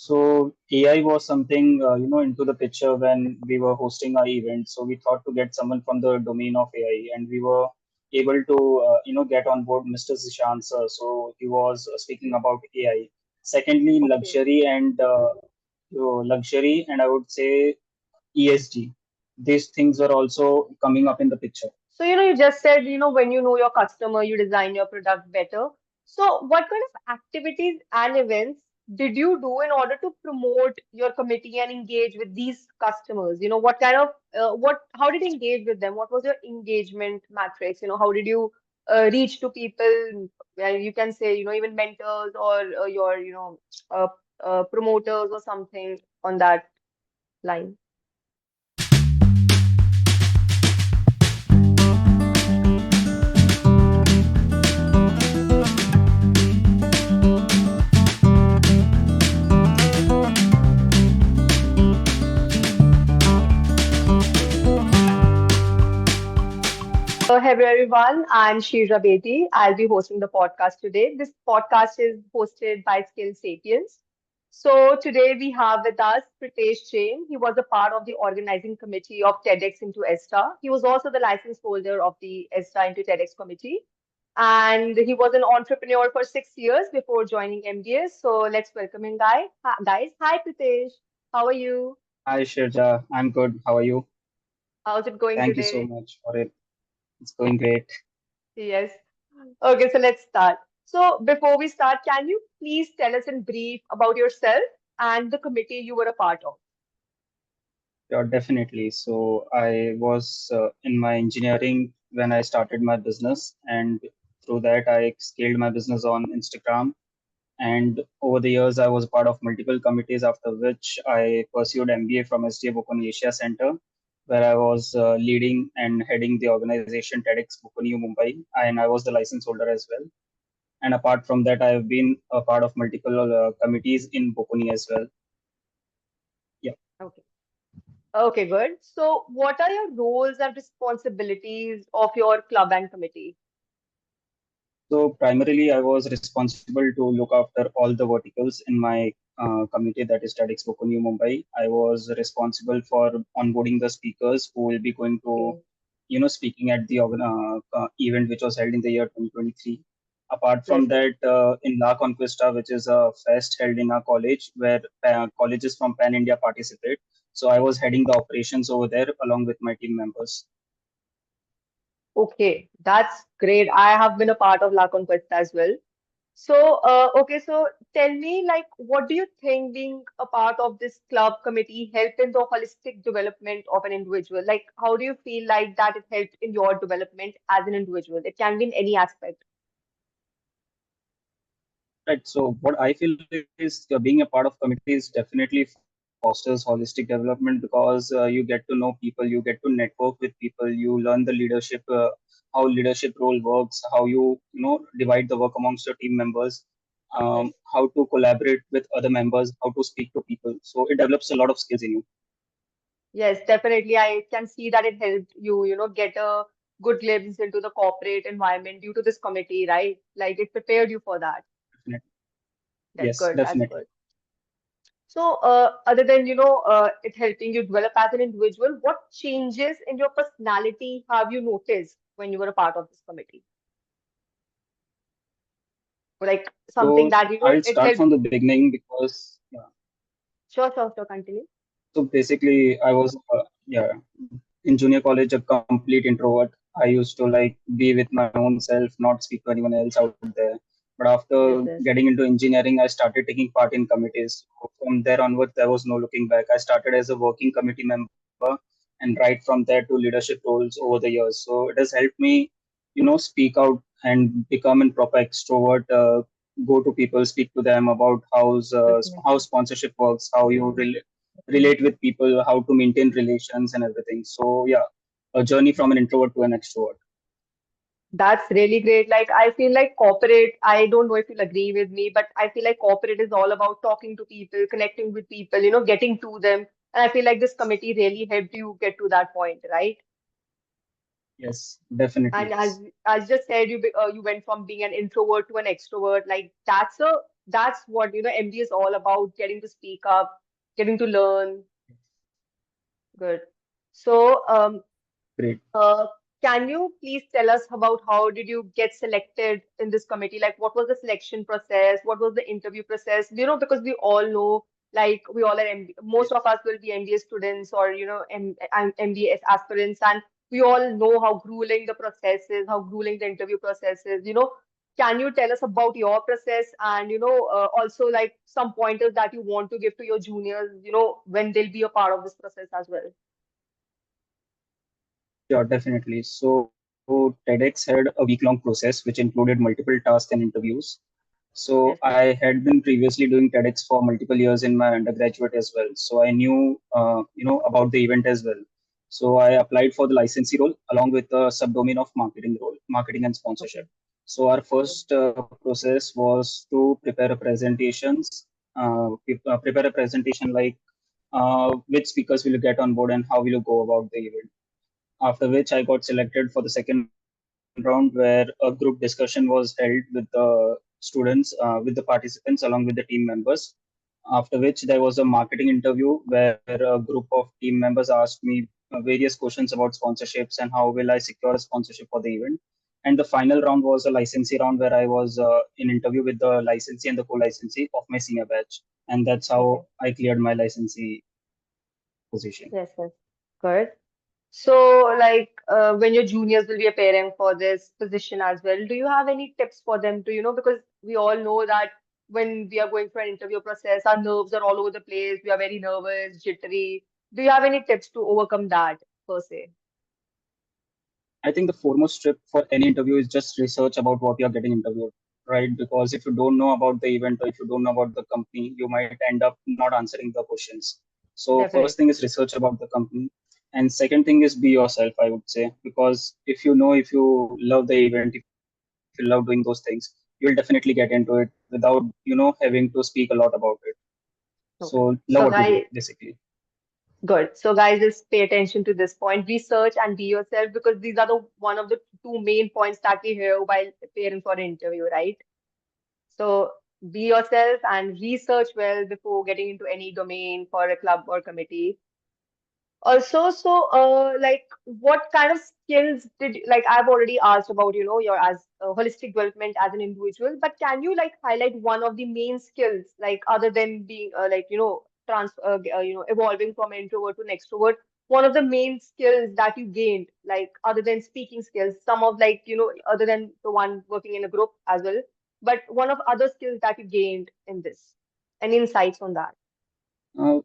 So AI was something into the picture when we were hosting our event. So we thought to get someone from the domain of AI, and we were able to get on board Mr. Zishant sir. So he was speaking about AI. Secondly, Okay. luxury, and I would say ESG. These things were also coming up in the picture. So, you just said, when you know your customer, you design your product better. So, what kind of activities and events did you do in order to promote your committee and engage with these customers? What kind of, how did you engage with them? What was your engagement matrix? How did you reach to people? Well, you can say, even mentors or your, uh, promoters or something on that line. Hello everyone, I'm Kishirja Bedi. I'll be hosting the podcast today. This podcast is hosted by Skilled Sapiens. So today we have with us Pritesh Jain. He was a part of the organizing committee of TEDx into ESTA. He was also the license holder of the ESTA into TEDx committee. And he was an entrepreneur for 6 years before joining MBA. So let's welcome him, guys. Hi Pritesh, how are you? Hi Shirja, I'm good. How are you? How's it going Thank you so today? much for it. It's going great. Yes. Okay, so let's start. So before we start, can you please tell us in brief about yourself and the committee you were a part of? Yeah, definitely. So I was in my engineering when I started my business, and through that I scaled my business on Instagram. And over the years, I was a part of multiple committees. After which I pursued MBA from SDA Bocconi Asia Center, where I was leading and heading the organization TEDx Bocconi Mumbai, and I was the license holder as well. And apart from that, I have been a part of multiple committees in Bocconi as well. Yeah. Okay. Okay, good. So what are your roles and responsibilities of your club and committee? So primarily, I was responsible to look after all the verticals in my committee, that is TEDx Bocconi Mumbai. I was responsible for onboarding the speakers who will be going to, Okay. speaking at the event which was held in the year 2023. Apart Yes, from yes. that, in La Conquista, which is a fest held in our college where colleges from Pan India participate. So I was heading the operations over there along with my team members. Okay, that's great. I have been a part of La Conquista as well. So, okay, so tell me, like, what do you think being a part of this club committee helped in the holistic development of an individual? Like, how do you feel like that it helped in your development as an individual? It can be in any aspect. Right. So what I feel is being a part of communities definitely fosters holistic development because you get to know people, you get to network with people, you learn the leadership, how leadership role works, how you divide the work amongst your team members, Yes. how to collaborate with other members, how to speak to people. So it develops a lot of skills in you. Yes, definitely. I can see that it helped you, get a good glimpse into the corporate environment due to this committee, right? Like, it prepared you for that. Definitely. That's Yes, good. That's definitely. good. So, other than, it helping you develop as an individual, what changes in your personality have you noticed when you were a part of this committee? Like something So that, I'll it start helped. from the beginning because yeah. Sure, sure, sure, continue. So basically, I was yeah, in junior college a complete introvert. I used to like be with my own self, not speak to anyone else out there. But after Yes, yes. getting into engineering, I started taking part in committees. From there onwards, there was no looking back. I started as a working committee member, and right from there to leadership roles over the years. So it has helped me, speak out and become a proper extrovert. Go to people, speak to them about how Definitely. sponsorship works, how you relate with people, how to maintain relations and everything. So yeah, a journey from an introvert to an extrovert. That's really great. Like, I feel like corporate, I don't know if you'll agree with me, but I feel like corporate is all about talking to people, connecting with people, getting to them. And I feel like this committee really helped you get to that point, right? Yes, definitely And yes. as just said, you went from being an introvert to an extrovert. Like, that's a that's what, MBA is all about, getting to speak up, getting to learn. Good. So, Great. uh, can you please tell us about how did you get selected in this committee? Like, what was the selection process? What was the interview process? Because we all know, like, we all are most of us will be MBA students or MBA aspirants, and we all know how grueling the process is, how grueling the interview process is. Can you tell us about your process and also like some pointers that you want to give to your juniors, when they'll be a part of this process as well? Sure, definitely. So TEDx had a week-long process which included multiple tasks and interviews. So Yes, yes. I had been previously doing TEDx for multiple years in my undergraduate as well. So I knew, about the event as well. So I applied for the licensee role along with the subdomain of marketing role, marketing and Okay. sponsorship. So our Okay. first process was to prepare a presentations, prepare a presentation like which speakers will you get on board and how will you go about the event. After which I got selected for the second round where a group discussion was held with the students, with the participants along with the team members. After which there was a marketing interview where a group of team members asked me various questions about sponsorships and how will I secure a sponsorship for the event. And the final round was a licensee round where I was in interview with the licensee and the co-licensee of my senior batch. And that's Okay. how I cleared my licensee position. Yes, yes. Good. So, like, when your juniors will be appearing for this position as well, do you have any tips for them to, because we all know that when we are going for an interview process, our nerves are all over the place. We are very nervous, jittery. Do you have any tips to overcome that, per se? I think the foremost step for any interview is just research about what you're getting interviewed, right? Because if you don't know about the event or if you don't know about the company, you might end up not answering the questions. So first thing Definitely. is research about the company. And second thing is be yourself, I would say, because if you love the event, if you love doing those things, you'll definitely get into it without, having to speak a lot about it. So Okay. love what So, you do, guys, basically. good. So, guys, just pay attention to this point. Research and be yourself because these are the one of the two main points that we hear while preparing for an interview, right? So be yourself and research well before getting into any domain for a club or committee. Also, so like what kind of skills like I've already asked about, your as holistic development as an individual, but can you like highlight one of the main skills, like other than being like, evolving from introvert to an extrovert, one of the main skills that you gained, like other than speaking skills, some of like, other than the one working in a group as well, but one of other skills that you gained in this, any insights on that? Uh,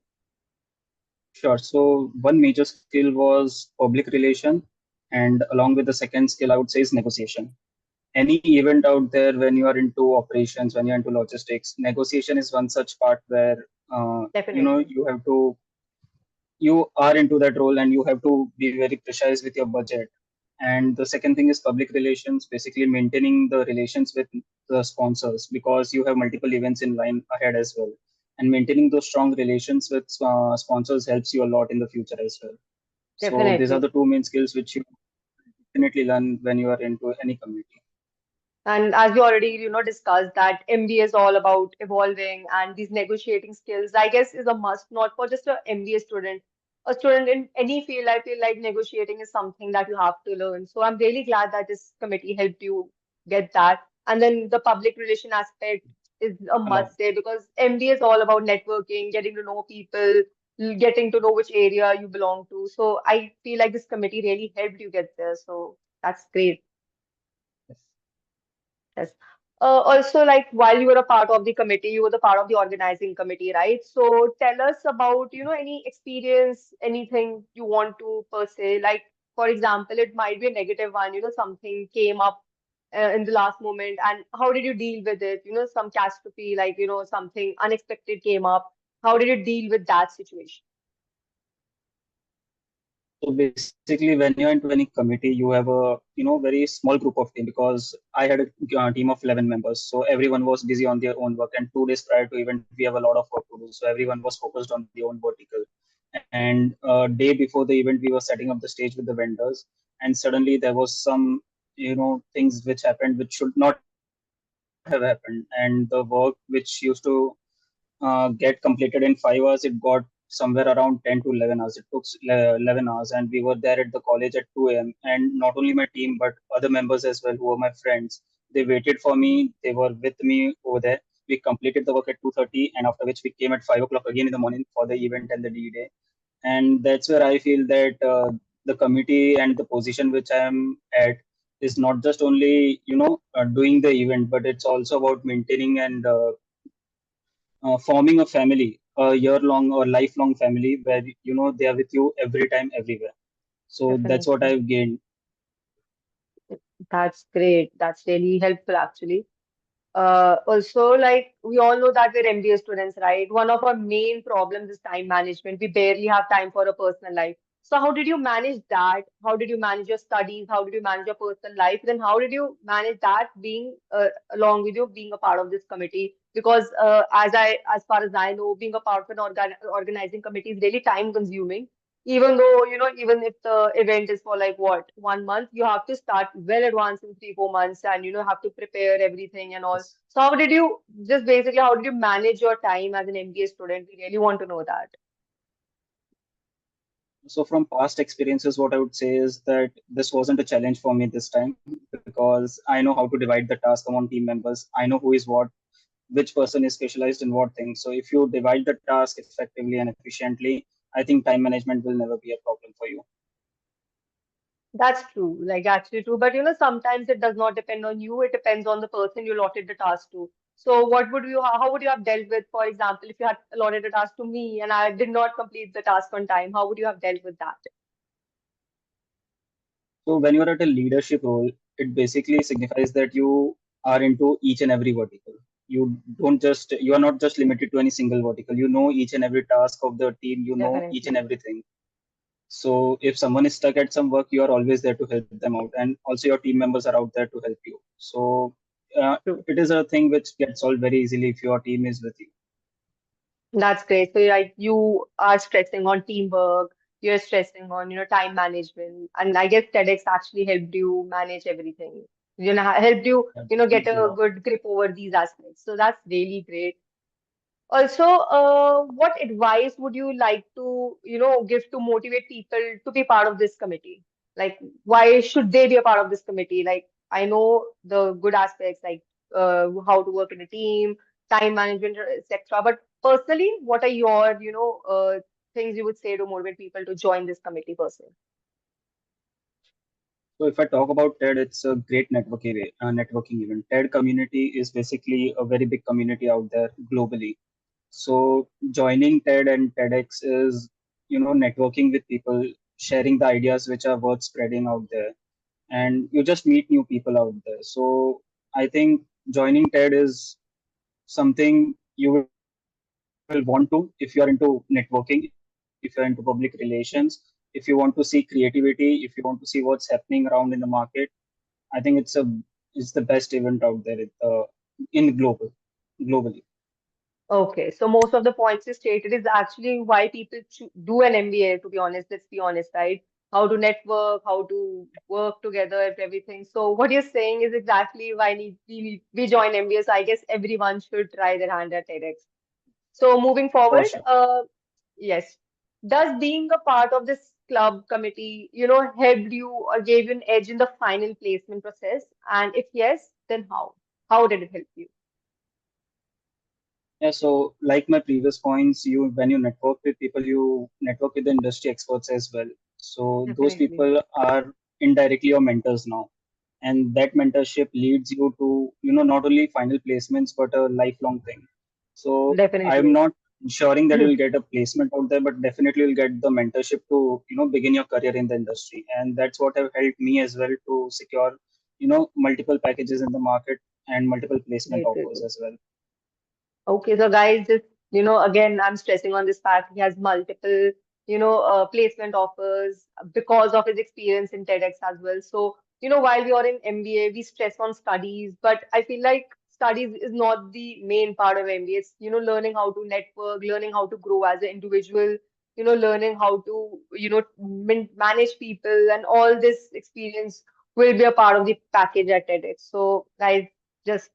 Sure. So one major skill was public relation, and along with the second skill, I would say is negotiation. Any event out there when you are into operations, when you're into logistics, negotiation is one such part where Definitely. you are into that role and you have to be very precise with your budget. And the second thing is public relations, basically maintaining the relations with the sponsors because you have multiple events in line ahead as well. And maintaining those strong relations with sponsors helps you a lot in the future as well. So these are Definitely. the two main skills which you definitely learn when you are into any community. And as we already, discussed that MBA is all about evolving and these negotiating skills, I guess, is a must, not for just a MBA student. A student in any field, I feel like negotiating is something that you have to learn. So I'm really glad that this committee helped you get that. And then the public relation aspect is a A lot. must say because MBA is all about networking, getting to know people, getting to know which area you belong to. So I feel like this committee really helped you get there. So that's great. Yes. Yes. Also, like while you were a part of the committee, you were the part of the organizing committee, right? So tell us about, any experience, anything you want to per se. Like, for example, it might be a negative one, something came up in the last moment, and how did you deal with it? Some catastrophe, like, something unexpected came up. How did you deal with that situation? So basically, when you're into any committee, you have a very small group of team because I had a team of 11 members. So everyone was busy on their own work, and 2 days prior to event, we have a lot of work to do. So everyone was focused on their own vertical. And day before the event, we were setting up the stage with the vendors, and suddenly there was some things which happened which should not have happened. have happened. And the work which used to get completed in 5 hours, it got somewhere around 10 to 11 hours. It took 11 hours, and we were there at the college at 2 a.m. And not only my team, but other members as well, who were my friends. They waited for me. They were with me over there. We completed the work at 2:30, and after which we came at 5 o'clock again in the morning for the event and the D-Day. And that's where I feel that the committee and the position which I am at is not just only doing the event, but it's also about maintaining and forming a family, a year long or lifelong family where they are with you every time, everywhere. So that's what Definitely. I've gained. That's great. That's really helpful, actually. Also, like we all know that we're MBA students, right? One of our main problems is time management. We barely have time for a personal life. So, how did you manage that? How did you manage your studies? How did you manage your personal life? Then, how did you manage that being along with you being a part of this committee? Because as far as I know, being a part of an organizing committee is really time consuming. Even though, even if the event is for like what, 1 month, you have to start well advanced in 3, 4 months and have to prepare everything and all. Yes. So how did you just basically how did you manage your time as an MBA student? We really want to know that. So from past experiences, what I would say is that this wasn't a challenge for me this time, because I know how to divide the task among team members. I know who is what, which person is specialized in what thing. So if you divide the task effectively and efficiently, I think time management will never be a problem for you. That's true, like actually true. But sometimes it does not depend on you. It depends on the person you allotted the task to. So what would you, how would you have dealt with, for example, if you had allotted a task to me and I did not complete the task on time, how would you have dealt with that? So when you're at a leadership role, it basically signifies that you are into each and every vertical. You are not just limited to any single vertical. You know each and every task of the team. You know each and Definitely. everything. So if someone is stuck at some work, you are always there to help them out, and also your team members are out there to help you. So True. it is a thing which gets solved very easily if your team is with you. That's great. So like you are stressing on teamwork, you're stressing on, time management. And I guess TEDx actually helped you manage everything. Helped you, Yeah, get definitely. a Yeah. good grip over these aspects. So that's really great. Also, what advice would you like to, give to motivate people to be part of this committee? Like, why should they be a part of this committee? Like, I know the good aspects, like how to work in a team, time management, etc. But personally, what are your, things you would say to motivate people to join this committee person? So if I talk about TED, it's a great networking event. TED community is basically a very big community out there globally. So joining TED and TEDx is, networking with people, sharing the ideas which are worth spreading out there, and you just meet new people out there. So I think joining TED is something you will want to if you are into networking, if you are into public relations, if you want to see creativity, if you want to see what's happening around in the market. I think it's the best event out there in globally. Okay, so most of the points you stated is actually why people do an MBA, to be honest. Let's be honest, right? How to network, how to work together, and everything. So what you're saying is exactly why we join MBA. So I guess everyone should try their hand at TEDx. So moving For forward, sure. yes, does being a part of this club committee, helped you or gave you an edge in the final placement process? And if yes, then how? How did it help you? Yeah, so like my previous points, you when you network with people, you network with the industry experts as well. So those Definitely, people are indirectly your mentors now, and that mentorship leads you to not only final placements but a lifelong thing. So I'm definitely. not ensuring that you'll get a placement out there, but definitely you'll get the mentorship to begin your career in the industry, and that's what have helped me as well to secure multiple packages in the market and multiple placement Great, great, offers great. as well. Okay, so guys, just again, I'm stressing on this fact. He has multiple, placement offers because of his experience in TEDx as well. So, while we are in MBA, we stress on studies, but I feel like studies is not the main part of MBA. It's, learning how to network, learning how to grow as an individual, learning how to, manage people, and all this experience will be a part of the package at TEDx. So, guys, just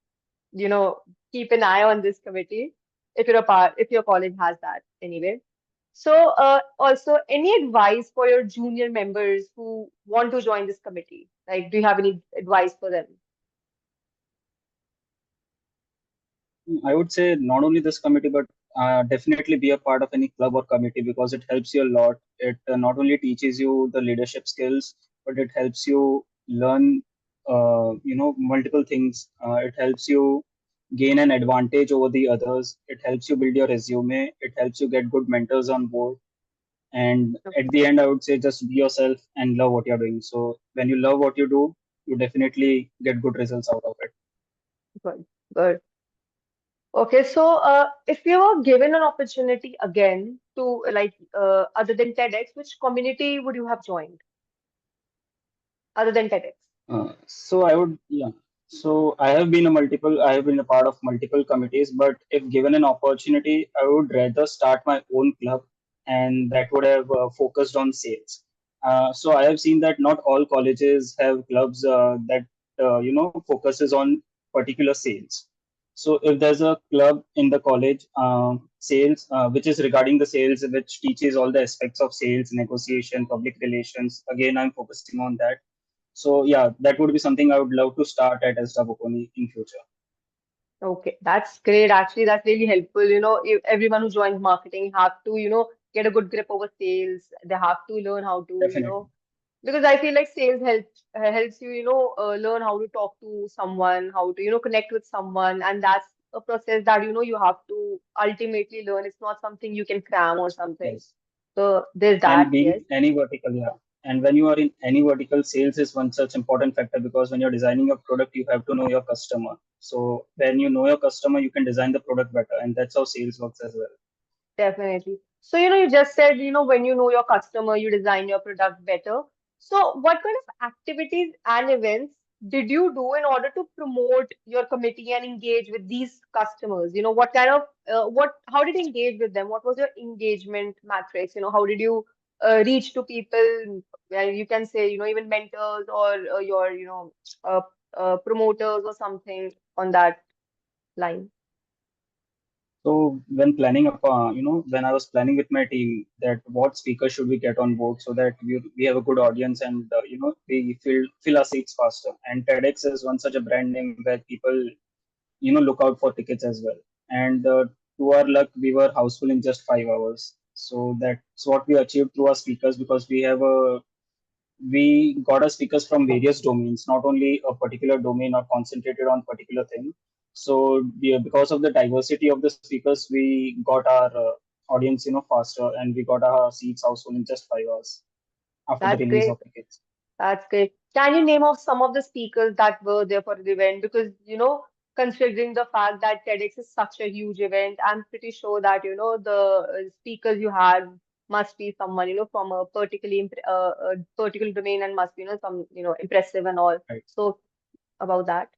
you know, keep an eye on this committee if you're a part, if your college has that anyway. So, also, any advice for your junior members who want to join this committee? Like, do you have any advice for them? I would say not only this committee, but definitely be a part of any club or committee because it helps you a lot. It not only teaches you the leadership skills, but it helps you learn, multiple things. It helps you gain an advantage over the others. It helps you build your resume. It helps you get good mentors on board. And at the end, I would say just be yourself and love what you're doing. So when you love what you do, you definitely get good results out of it. Good, good. Okay, so if you were given an opportunity again to other than TEDx, which community would you have joined other than TEDx? So I would, yeah. So I have been a part of multiple committees, but if given an opportunity, I would rather start my own club, and that would have focused on sales. So I have seen that not all colleges have clubs that focuses on particular sales. So if there's a club in the college, sales, which is regarding the sales, which teaches all the aspects of sales, negotiation, public relations. Again, I'm focusing on that, so yeah, that would be something I would love to start at Esda Bocconi in future. Okay, that's great. Actually, that's really helpful. Everyone who joins marketing have to, get a good grip over sales. They have to learn how to, Definitely. because I feel like sales helps you, learn how to talk to someone, how to, connect with someone, and that's a process that, you have to ultimately learn. It's not something you can cram or something. Yes. So there's that, And yes. being any vertical, yeah. And when you are in any vertical, sales is one such important factor because when you're designing a product, you have to know your customer. So when you know your customer, you can design the product better, and that's how sales works as well. Definitely. So, you just said, when you know your customer, you design your product better. So, what kind of activities and events did you do in order to promote your committee and engage with these customers? What kind of, how did you engage with them? What was your engagement matrix? How did you reach to people? Well, you can say, even mentors or your, uh, promoters or something on that line. So when when I was planning with my team that what speaker should we get on board so that we have a good audience and we fill our seats faster. And TEDx is one such a brand name where people look out for tickets as well. And to our luck, we were houseful in just 5 hours. So that's what we achieved through our speakers because we got our speakers from various domains, not only a particular domain or concentrated on particular thing. So because of the diversity of the speakers, we got our audience, faster, and we got our seats houseful in just 5 hours after the That's release great. of tickets. That's great. Can you name off some of the speakers that were there for the event? Because, considering the fact that TEDx is such a huge event, I'm pretty sure that, the speakers you had must be someone, from a a particular domain and must be, some, impressive and all. Right. So about that.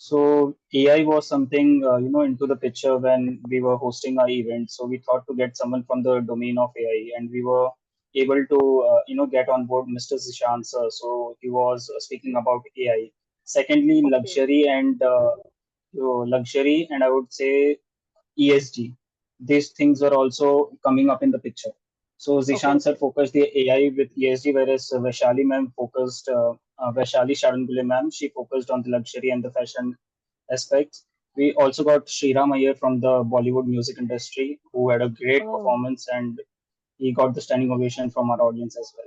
So AI was something into the picture when we were hosting our event. So we thought to get someone from the domain of AI, and we were able to get on board Mr. Zishan sir. So he was speaking about AI. Secondly, Okay. luxury, and I would say ESG. These things were also coming up in the picture. So Zishan Okay. sir focused the AI with ESG, whereas Vaishali Sharangule ma'am, she focused on the luxury and the fashion aspects. We also got Sriram Iyer from the Bollywood music industry, who had a great Oh, performance and he got the standing ovation from our audience as well.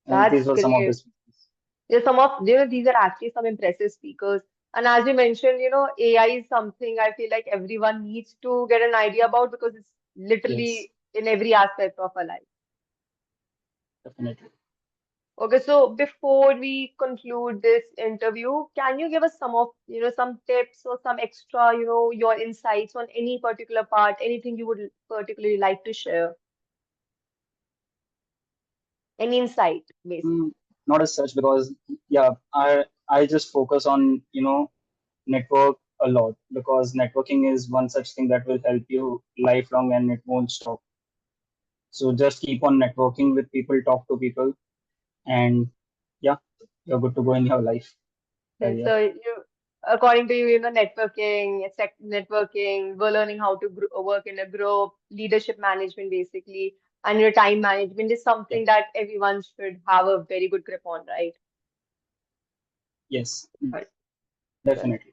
And these that's were some of the great. speakers. These are actually some impressive speakers. And as you mentioned, AI is something I feel like everyone needs to get an idea about because it's Yes, literally in every aspect of our life. definitely. Okay, so before we conclude this interview, can you give us some tips or some extra, your insights on any particular part, anything you would particularly like to share? Any insight, basically. Mm, not as such because yeah, I just focus on network a lot because networking is one such thing that will help you lifelong and it won't stop. So just keep on networking with people, talk to people, and yeah, you're good to go in your life Okay, career. so according to you, networking, networking, we're learning how to work in a group, leadership management, basically, and your time management is Yeah. something that everyone should have a very good grip on, right? Yes. Right. Good. Definitely.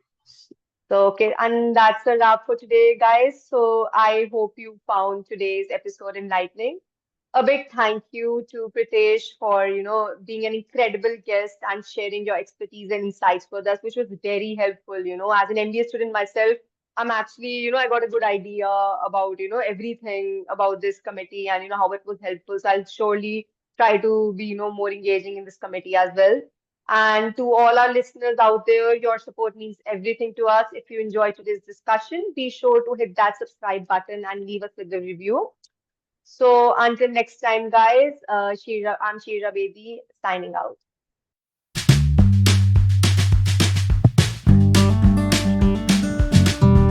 So, okay, and that's a wrap for today, guys. So, I hope you found today's episode enlightening. A big thank you to Pritesh for, being an incredible guest and sharing your expertise and insights with us, which was very helpful. As an MBA student myself, I'm actually, I got a good idea about, everything about this committee and, how it was helpful. So I'll surely try to be, more engaging in this committee as well. And to all our listeners out there, your support means everything to us. If you enjoyed today's discussion, be sure to hit that subscribe button and leave us with a review. So until next time, guys, I'm Shira Bedi signing out.